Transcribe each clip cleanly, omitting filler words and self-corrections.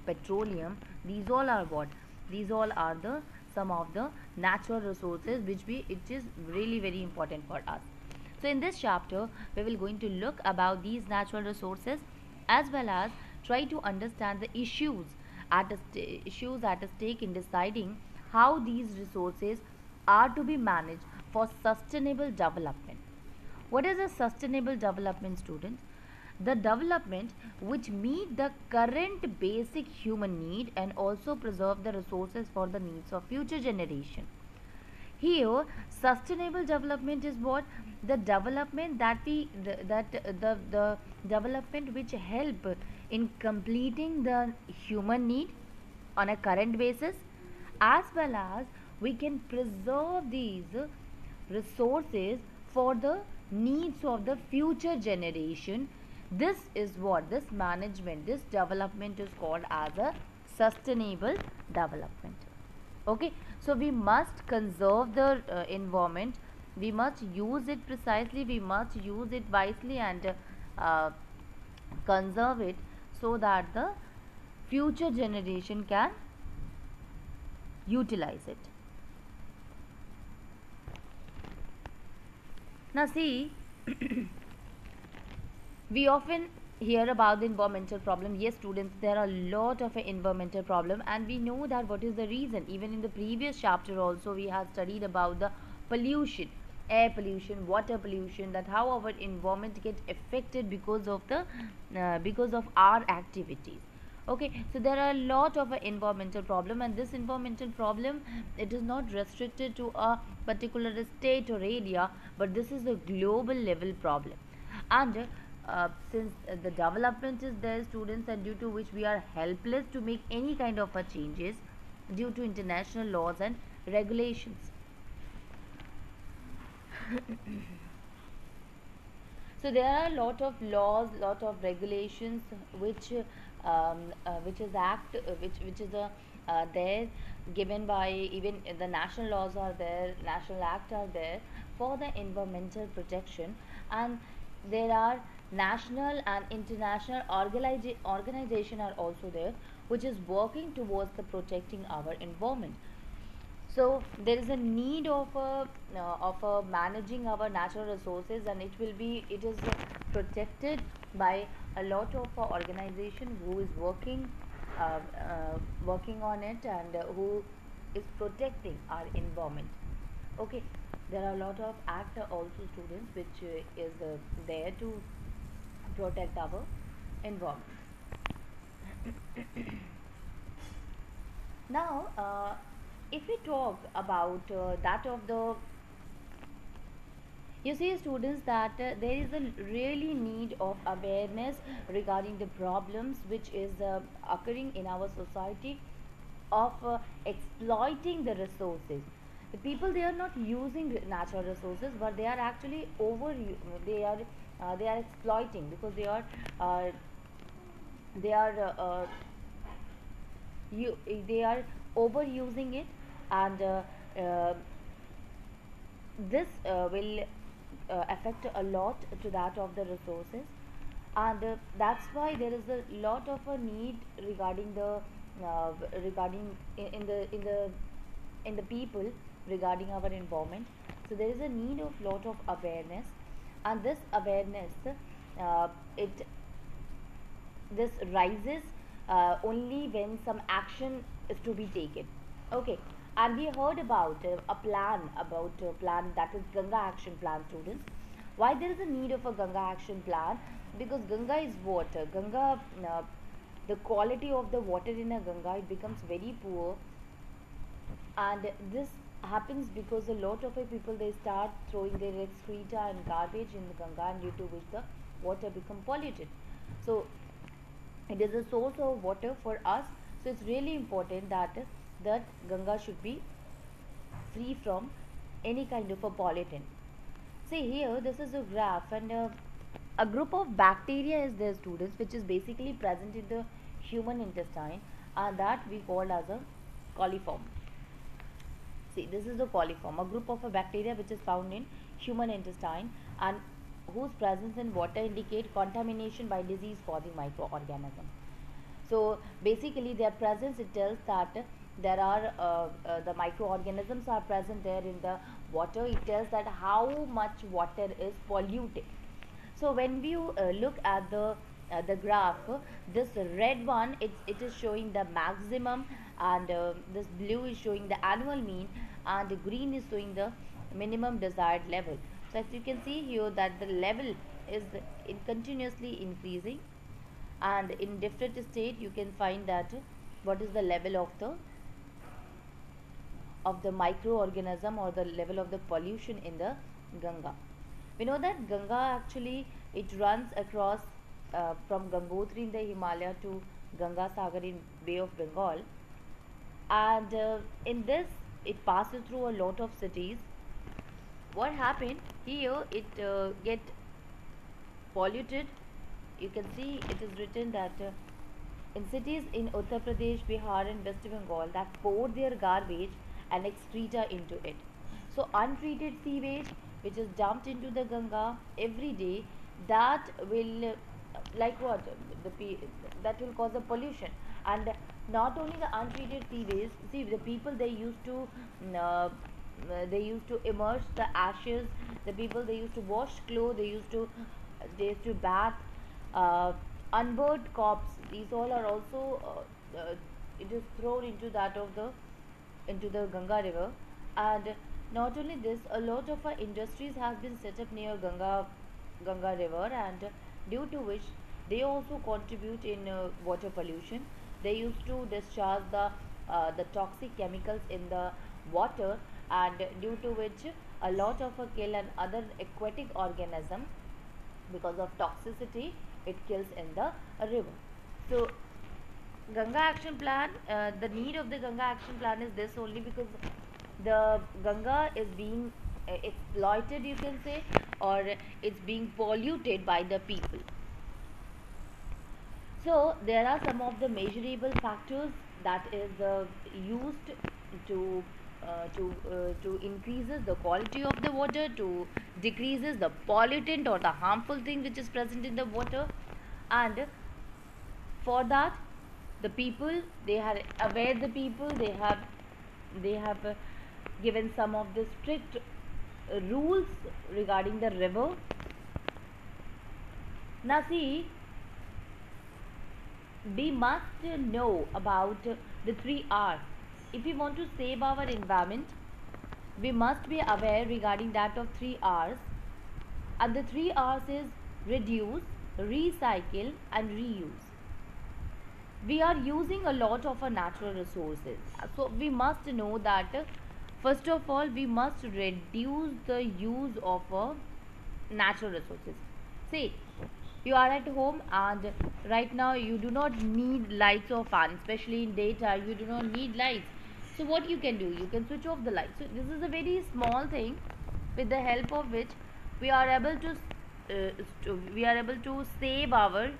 petroleum, these all are what? These all are the some of the natural resources which it is really very important for us. So in this chapter we will going to look about these natural resources as well as try to understand the issues at a stake in deciding how these resources are to be managed for sustainable development. What is a sustainable development, students? The development which meet the current basic human need and also preserve the resources for the needs of future generation. Here, sustainable development is what? The development the development which help in completing the human need on a current basis, as well as we can preserve these resources for the needs of the future generation. This is what this management, this development is called as a sustainable development. Okay, so we must conserve the environment, we must use it precisely, we must use it wisely and uh, conserve it so that the future generation can utilize it. Now see, we often hear about the environmental problem. Yes, students, there are a lot of environmental problem and we know that what is the reason. Even in the previous chapter also we have studied about the pollution, air pollution, water pollution, that how our environment get affected because of our activities. Okay, so there are a lot of environmental problem, and this environmental problem, it is not restricted to a particular state or area, but this is a global level problem. And since the development is there, students, and due to which we are helpless to make any kind of changes due to international laws and regulations. So there are a lot of laws, lot of regulations which is act which is there, given by, even the national laws are there, national act are there for the environmental protection, and there are national and international organization are also there which is working towards the protecting our environment. So there is a need of managing our natural resources, and it is protected by a lot of organization who is working on it, and who is protecting our environment. Okay, there are a lot of act also, students, which is there to protect our environment. Now, if we talk about that of the, you see, students, that there is a really need of awareness regarding the problems which is occurring in our society of exploiting the resources. The people, they are not using natural resources, but they are actually they are exploiting, because uh, they are they are overusing it, and uh, this will affect a lot to that of the resources, and that's why there is a lot of a need regarding the regarding in the people regarding our environment. So there is a need of lot of awareness, and this awareness, it this rises only when some action is to be taken. Okay, and we heard about a plan, that is Ganga action plan, students. Why there is a need of a Ganga action plan? Because Ganga is water. Ganga, the quality of the water in a Ganga, it becomes very poor, and this happens because a lot of people, they start throwing their excreta and garbage in the Ganga, and due to which the water become polluted. So it is a source of water for us, so it's really important that Ganga should be free from any kind of a pollutant. See here, this is a graph, and a group of bacteria is there, students, which is basically present in the human intestine, and that we call as a coliform. See, this is the coliform, a group of a bacteria which is found in human intestine, and whose presence in water indicate contamination by disease causing microorganism. So basically their presence, it tells that there are the microorganisms are present there in the water. It tells that how much water is polluted. So when we look at the graph, this red one, it is showing the maximum, and this blue is showing the annual mean, and the green is showing the minimum desired level. So as you can see here that the level is continuously increasing, and in different state you can find that what is the level of the microorganism or the level of the pollution in the Ganga. We know that Ganga actually, it runs across from Gangotri in the Himalaya to Ganga Sagar in Bay of Bengal, and in this it passes through a lot of cities. What happened here? It get polluted. You can see it is written that in cities in Uttar Pradesh, Bihar and West Bengal that pour their garbage and excreta into it. So untreated sewage which is dumped into the Ganga every day, that will like what that will cause a pollution. And not only the untreated sewage, see the people, they used to immerse the ashes, the people, they used to wash clothes, they used to bath, unburned corpse, these all are also it is thrown into that of the into the Ganga river. And not only this, a lot of industries has been set up near Ganga river, and due to which they also contribute in water pollution. They used to discharge the toxic chemicals in the water, and due to which a lot of kill and other aquatic organism, because of toxicity it kills in the river. So Ganga action plan, the need of the Ganga action plan is this only, because the Ganga is being exploited, you can say, or it's being polluted by the people. So there are some of the measurable factors that is used to to increases the quality of the water, to decreases the pollutant or the harmful thing which is present in the water. And for that, the people, they are aware, the people, they have given some of the strict rules regarding the river. Now see, we must know about the 3 R's. If we want to save our environment, we must be aware regarding that of 3 R's. And the 3 R's is reduce, recycle and reuse. We are using a lot of our natural resources, so we must know that first of all we must reduce the use of natural resources. See, you are at home and right now you do not need lights or fan, especially in daytime you do not need lights. So what you can do, you can switch off the light. So this is a very small thing with the help of which we are able to save our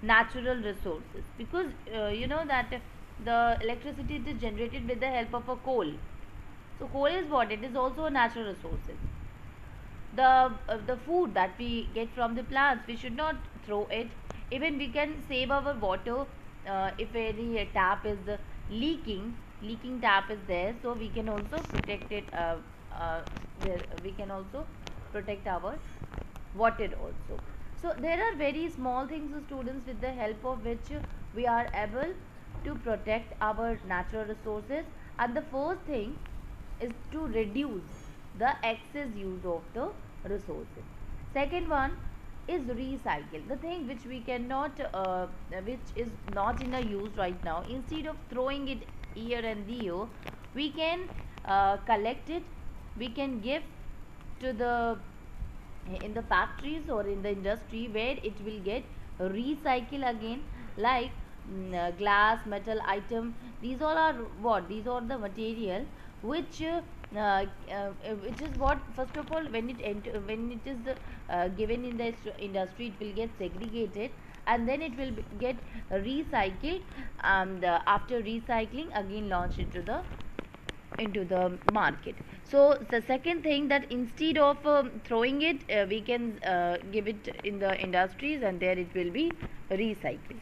natural resources, because you know that the electricity is generated with the help of a coal. So coal is what? It is also a natural resources. The food that we get from the plants, we should not throw it. Even we can save our water. If any tap is leaking tap is there, so we can also protect it. We can also protect our water also. So there are very small things, students, with the help of which we are able to protect our natural resources. And the first thing is to reduce the excess use of the resources. Second one is recycle, the thing which we cannot which is not in a use right now. Instead of throwing it here and there, we can collect it, we can give to the in the factories or in the industry, where it will get recycle again, like glass, metal item. These all are what? These are the material which which is what, first of all, when it is given in the industry, it will get segregated and then it will get recycled, and after recycling again launched into the market. So the second thing, that instead of throwing it, we can give it in the industries and there it will be recycled.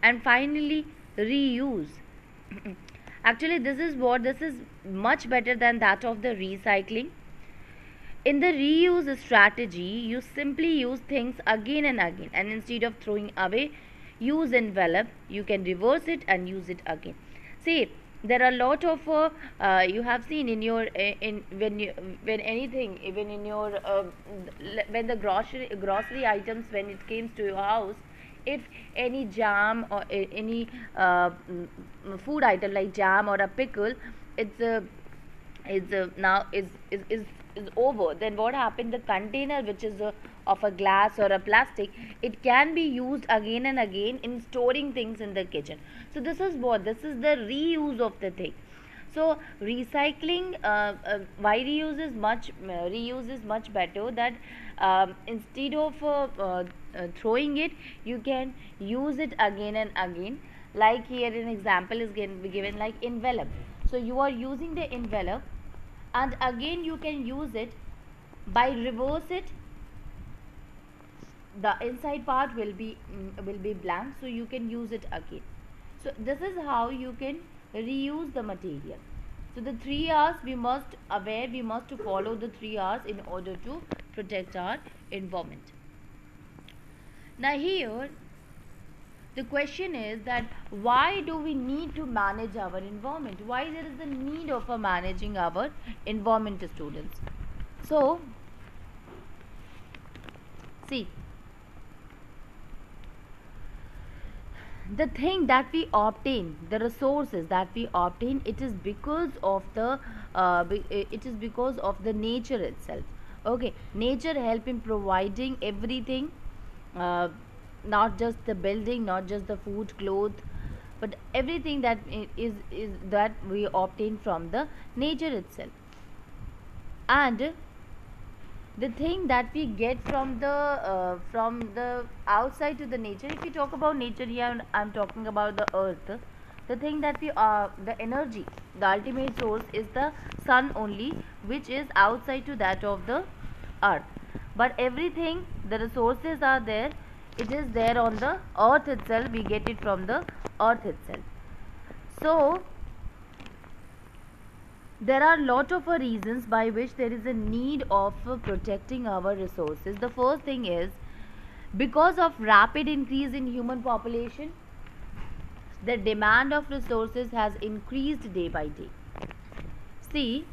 And finally, reuse. Actually, this is much better than that of the recycling. In the reuse strategy, you simply use things again and again, and instead of throwing away, use envelope. You can reverse it and use it again. See, there are a lot of you have seen in your in when anything, even in your when the grocery items, when it comes to your house, if any jam or any food item like jam or a pickle, it's now is over, then what happened, the container which is of a glass or a plastic, it can be used again and again in storing things in the kitchen. So this is the reuse of the thing. So recycling, why reuse is much better, that instead of throwing it, you can use it again and again. Like here an example is given like envelope. So you are using the envelope, and again you can use it by reverse it. The inside part will be blank, so you can use it again. So this is how you can reuse the material. So the 3 R's we must follow the 3 R's in order to protect our environment. Now here the question is that why do we need to manage our environment? Why there is a need of managing our environment, students? So see, the thing that we obtain, the resources that we obtain, it is because of the nature itself. Okay, nature help in providing everything, not just the building, not just the food, clothes, but everything that is that we obtain from the nature itself. And the thing that we get from the outside to the nature, if we talk about nature here, I'm talking about the earth. The thing that the energy, the ultimate source is the sun only, which is outside to that of the earth. But everything, the resources are there, it is there on the earth itself. We get it from the earth itself. So there are lot of reasons by which there is a need of protecting our resources. The first thing is because of rapid increase in human population, the demand of resources has increased day by day. See,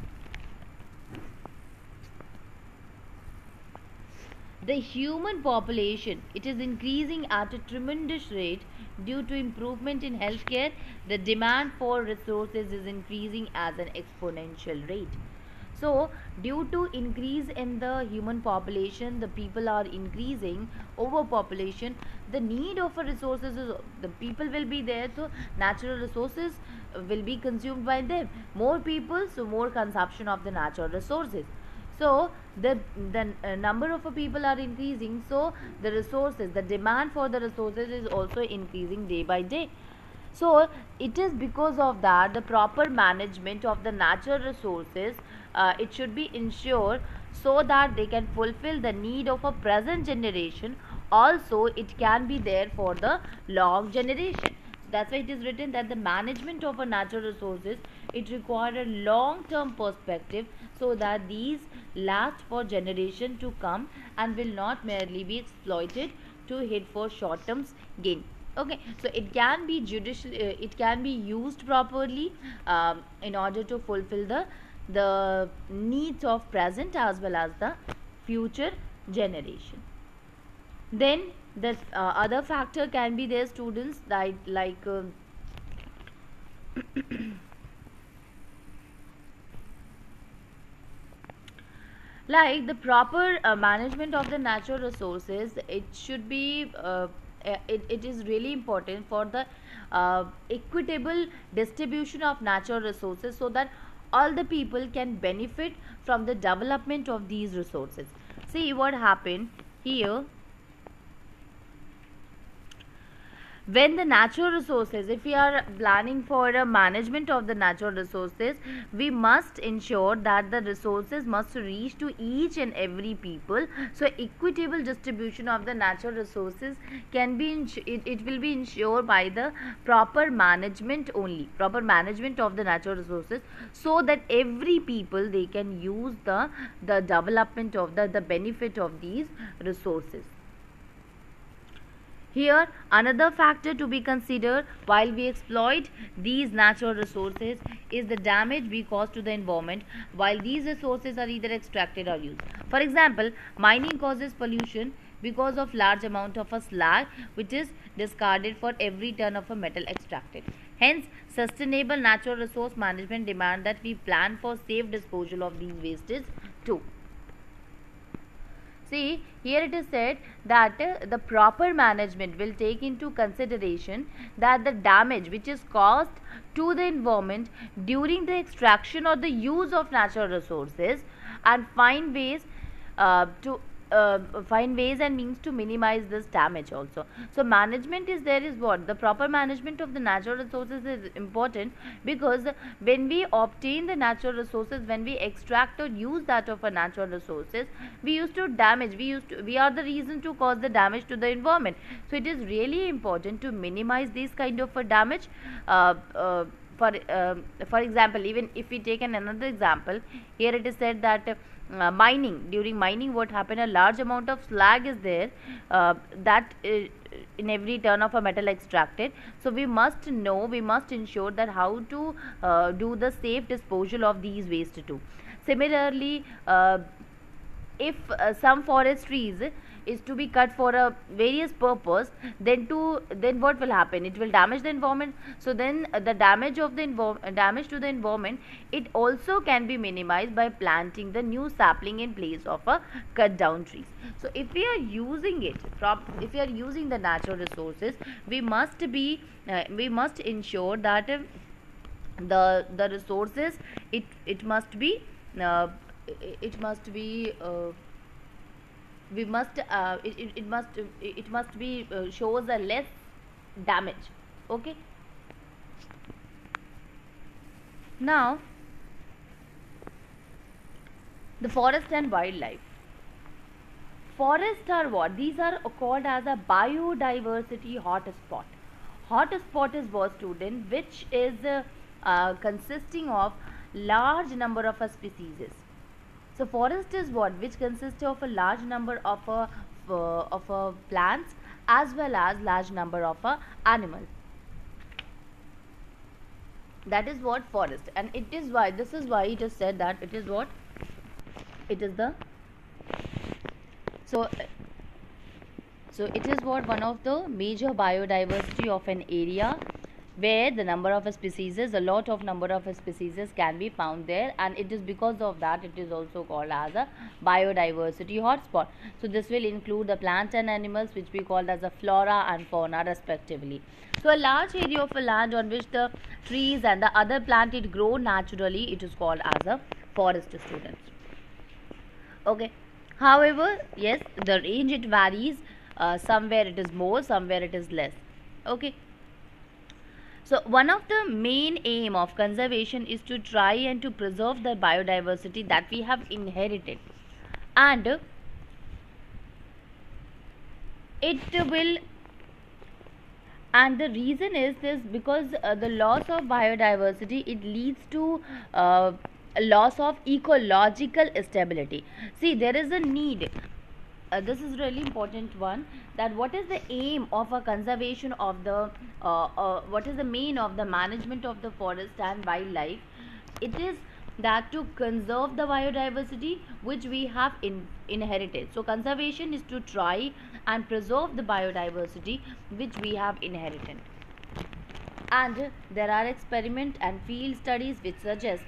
the human population, it is increasing at a tremendous rate due to improvement in healthcare. The demand for resources is increasing at an exponential rate. So due to increase in the human population, the people are increasing, overpopulation, the need of resources is, the people will be there, so natural resources will be consumed by them. More people, so more consumption of the natural resources. So the number of people are increasing, so the resources, the demand for the resources is also increasing day by day. So it is because of that the proper management of the natural resources, it should be ensured so that they can fulfill the need of a present generation. Also it can be there for the long generation. That's why it is written that the management of a natural resources, it requires a long term perspective, so that these last for generation to come and will not merely be exploited to hit for short term gain. Okay, so it can be it can be used properly in order to fulfill the needs of present as well as the future generation. Then the other factor can be their students, like like the proper management of the natural resources, it should be it is really important for the equitable distribution of natural resources, so that all the people can benefit from the development of these resources. See what happened here. when the natural resources, if we are planning for a management of the natural resources, we must ensure that the resources must reach to each and every people. So equitable distribution of the natural resources can be it will be ensured by the proper management only, proper management of the natural resources, so that every people they can use the development of the benefit of these resources. Here, another factor to be considered while we exploit these natural resources is the damage we cause to the environment while these resources are either extracted or used. For example, mining causes pollution because of large amount of a slag which is discarded for every ton of a metal extracted. Hence, sustainable natural resource management demand that we plan for safe disposal of these wastes too. See, here it is said that the proper management will take into consideration that the damage which is caused to the environment during the extraction or the use of natural resources, and find ways and means to minimize this damage also. So management is there is what the proper management of the natural resources is important, because when we obtain the natural resources, when we extract or use that of a natural resources, we used to damage, we are the reason to cause the damage to the environment. So it is really important to minimize this kind of a damage. For example, even if we take another example, here it is said that during mining what happened, a large amount of slag is there that in every ton of a metal extracted. So we must ensure that how to do the safe disposal of these waste too. Similarly, if some forest trees is to be cut for a various purpose, then what will happen, it will damage the environment. So then the damage to the environment, it also can be minimized by planting the new sapling in place of a cut down trees. So if we are using the natural resources, we must ensure that the resources, it must be shows a less damage. Okay, now the forest and wildlife. Forests are what? These are called as a biodiversity hotspot. Hotspot is what, student, which is consisting of large number of species. So forest is what? Which consists of a large number of plants as well as large number of animals. That is what forest, and this is why it is said that it is what? It is the so it is what? One of the major biodiversity of an area, where the number of species, a lot of number of species can be found there, and it is because of that it is also called as a biodiversity hotspot. So this will include the plants and animals which we call as a flora and fauna respectively. So a large area of a land on which the trees and the other plant it grow naturally, it is called as a forest, students. Okay, however, yes, the range it varies, somewhere it is more, somewhere it is less. Okay, so one of the main aim of conservation is to try and to preserve the biodiversity that we have inherited, and the reason is this, because the loss of biodiversity, it leads to loss of ecological stability. See, there is a need, this is really important one, that what is the aim of a conservation of the what is the main of the management of the forest and wildlife? It is that to conserve the biodiversity which we have inherited. So conservation is to try and preserve the biodiversity which we have inherited, and there are experiment and field studies which suggest,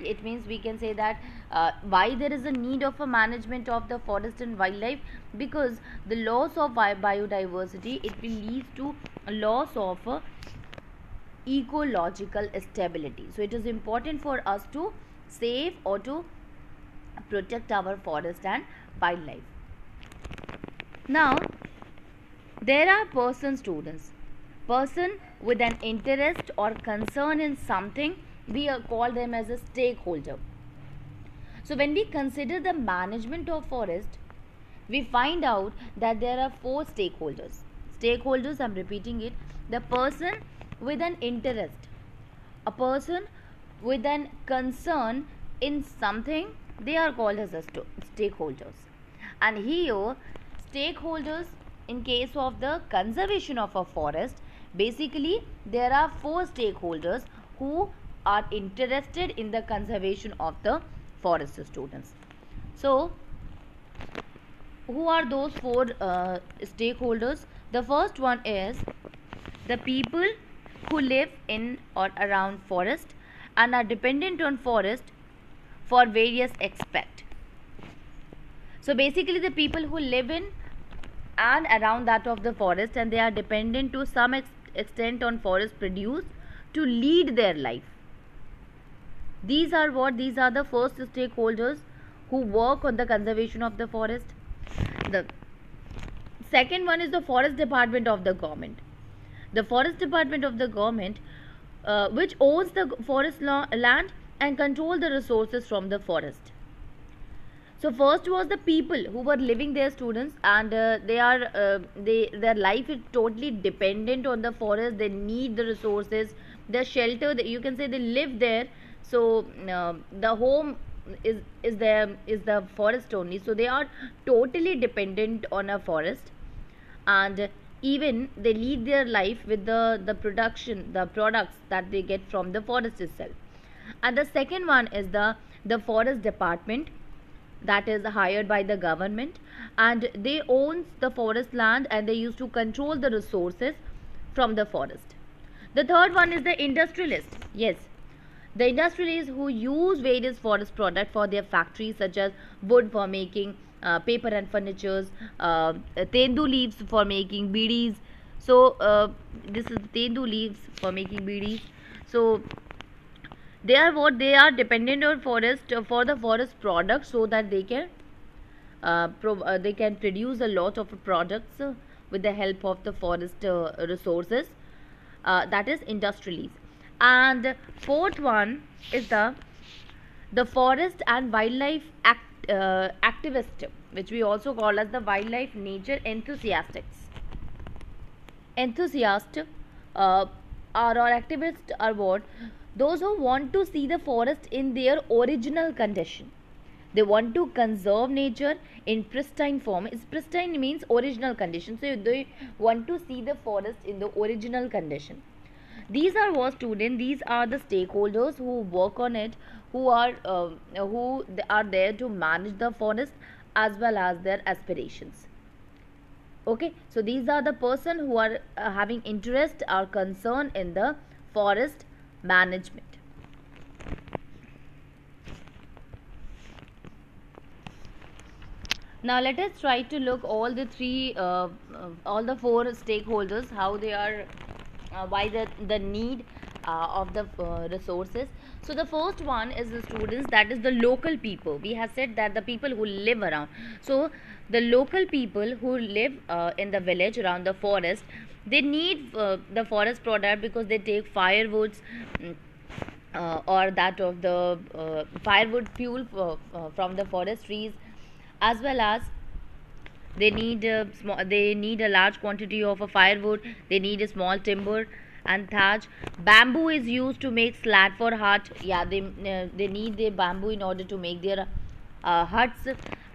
it means we can say that why there is a need of a management of the forest and wildlife, because the loss of biodiversity, it will lead to a loss of ecological stability. So it is important for us to save or to protect our forest and wildlife. Now there are person, students, person with an interest or concern in something, we call them as a stakeholder. So when we consider the management of forest, we find out that there are four stakeholders. Stakeholders, I'm repeating it: the person with an interest, a person with an concern in something, they are called as a stakeholders. And here, stakeholders in case of the conservation of a forest, basically there are four stakeholders who are interested in the conservation of the forest, students. So who are those four stakeholders? The first one is the people who live in or around forest and are dependent on forest for various aspects. So basically the people who live in and around that of the forest, and they are dependent to some extent on forest produce to lead their life. These are what? These are the first stakeholders who work on the conservation of the forest. The second one is the forest department of the government. The forest department of the government, which owns the forest land and control the resources from the forest. So first was the people who were living there, students, and their life is totally dependent on the forest. They need the resources, the shelter. You can say they live there. So the home is the forest only. So they are totally dependent on a forest, and even they lead their life with the production, the products that they get from the forest itself. And the second one is the forest department, that is hired by the government, and they owns the forest land and they used to control the resources from the forest. The third one is the industrialist. Yes, the industrialists who use various forest products for their factories, such as wood for making paper and furnitures, tendu leaves for making beedis. So this is tendu leaves for making beedis. So they are what? They are dependent on forest for the forest products, so that they can produce a lot of products with the help of the forest resources. That is industrialists. And fourth one is the forest and wildlife activist, which we also call as the wildlife nature enthusiasts. Enthusiasts or activists are what? Those who want to see the forest in their original condition. They want to conserve nature in pristine form. It's pristine means original condition. So they want to see the forest in the original condition. These are what, students? These are the stakeholders who work on it, who are there to manage the forest as well as their aspirations. Okay, so these are the person who are having interest or concern in the forest management. Now let us try to look all the four stakeholders, how they are, why the need of the resources. So the first one is the students, that is the local people. We have said that the people who live around. So the local people who live in the village around the forest, they need the forest product because they take firewoods or that of the firewood fuel from the forest trees, as well as they need a large quantity of a firewood. They need a small timber and thatch. Bamboo is used to make slat for hut. Yeah, they need the bamboo in order to make their huts.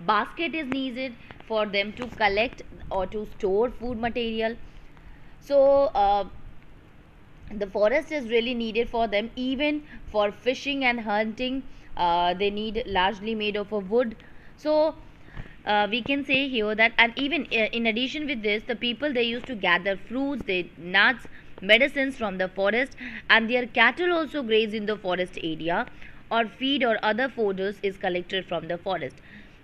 Basket is needed for them to collect or to store food material. So the forest is really needed for them, even for fishing and hunting. They need largely made of a wood. So we can say here that, and even in addition with this, the people, they used to gather fruits, nuts, medicines from the forest, and their cattle also graze in the forest area, or feed or other foders is collected from the forest.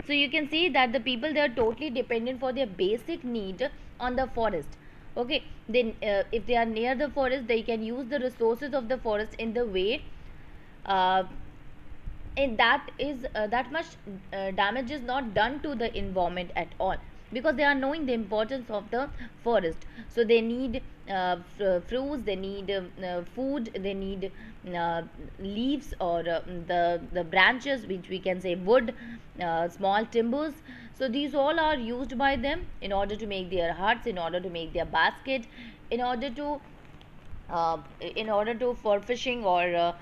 So you can see that the people, they are totally dependent for their basic need on the forest. Okay, then if they are near the forest, they can use the resources of the forest in the way and that much damage is not done to the environment at all. because they are knowing the importance of the forest. So they need fruits, they need food, they need uh, leaves, or the branches, which we can say wood, small timbers. So these all are used by them in order to make their huts, in order to make their basket, in order to for fishing, or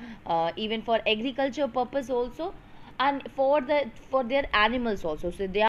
even for agriculture purpose also, and for their animals also. So they